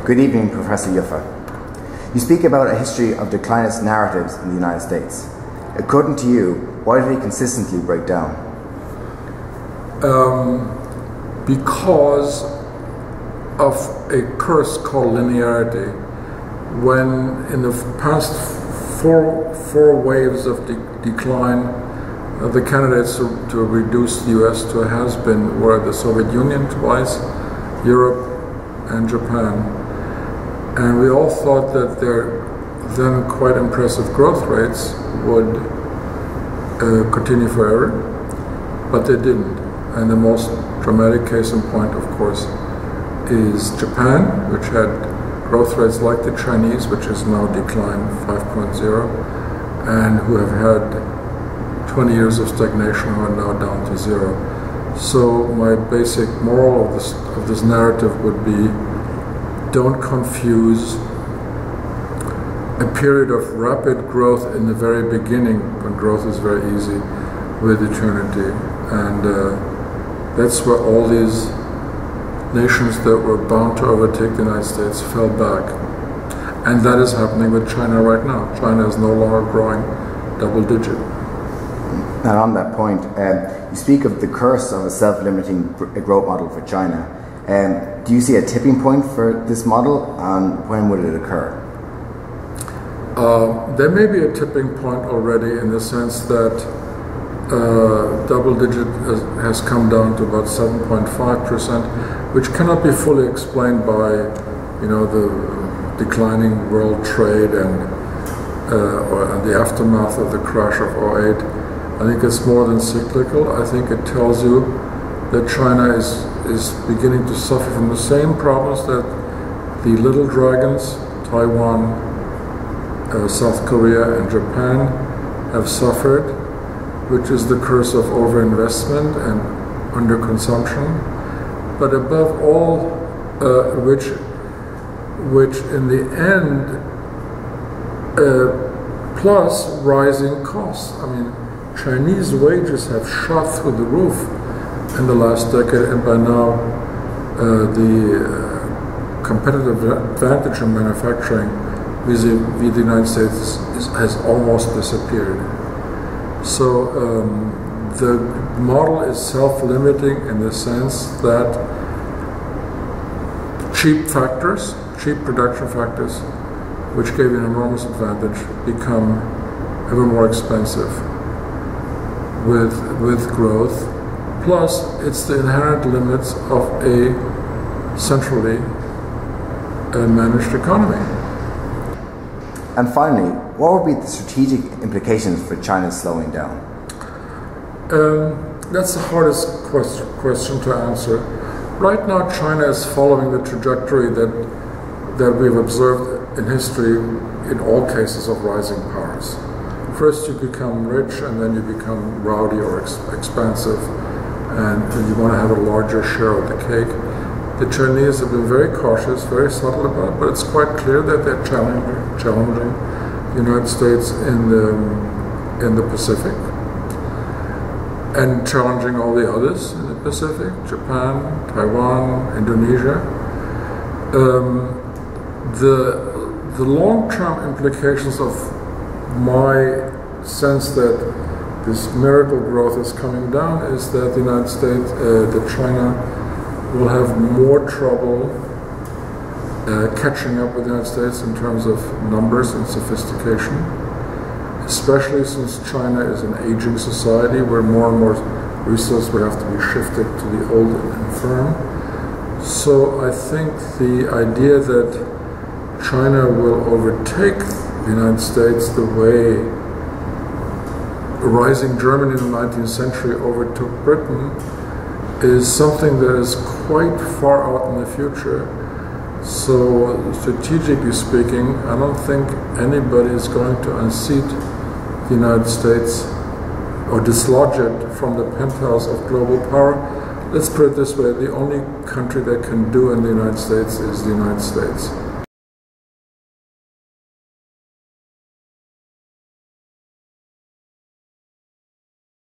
Good evening, Professor Joffe. You speak about a history of declinist narratives in the United States. According to you, why do they consistently break down? Because of a curse called linearity. When in the past four waves of decline, the candidates to reduce the US to a has-been were the Soviet Union twice, Europe, and Japan. And we all thought that their then quite impressive growth rates would continue forever, but they didn't. And the most dramatic case in point, of course, is Japan, which had growth rates like the Chinese, which has now declined 5.0, and who have had 20 years of stagnation and are now down to 0. So my basic moral of this narrative would be, don't confuse a period of rapid growth in the very beginning, when growth is very easy, with eternity. And that's where all these nations that were bound to overtake the United States fell back. And that is happening with China right now. China is no longer growing double digit. And on that point, you speak of the curse of a self-limiting growth model for China. Do you see a tipping point for this model, and when would it occur? There may be a tipping point already, in the sense that double digit has come down to about 7.5%, which cannot be fully explained by, the declining world trade and the aftermath of the crash of 2008. I think it's more than cyclical. I think it tells you that China is beginning to suffer from the same problems that the little dragons, Taiwan, South Korea, and Japan, have suffered, which is the curse of overinvestment and underconsumption, but above all, which in the end, plus rising costs. I mean, Chinese wages have shot through the roof in the last decade, and by now the competitive advantage in manufacturing vis-a-vis the United States has almost disappeared. So the model is self-limiting in the sense that cheap production factors, which gave an enormous advantage, become ever more expensive with growth. Plus, it's the inherent limits of a centrally managed economy. And finally, what would be the strategic implications for China's slowing down? That's the hardest question to answer. Right now, China is following the trajectory that we've observed in history in all cases of rising powers. First, you become rich, and then you become rowdy or expansive, and you want to have a larger share of the cake. The Chinese have been very cautious, very subtle about it, but it's quite clear that they're challenging the United States in the Pacific, and challenging all the others in the Pacific, Japan, Taiwan, Indonesia. The long-term implications of my sense that this miracle growth is coming down is that the United States, that China will have more trouble catching up with the United States in terms of numbers and sophistication, especially since China is an aging society where more and more resources will have to be shifted to the old and infirm. So I think the idea that China will overtake the United States the way rising Germany in the 19th century overtook Britain is something that is quite far out in the future. So strategically speaking, I don't think anybody is going to unseat the United States or dislodge it from the penthouse of global power. Let's put it this way, the only country that can do in the United States is the United States.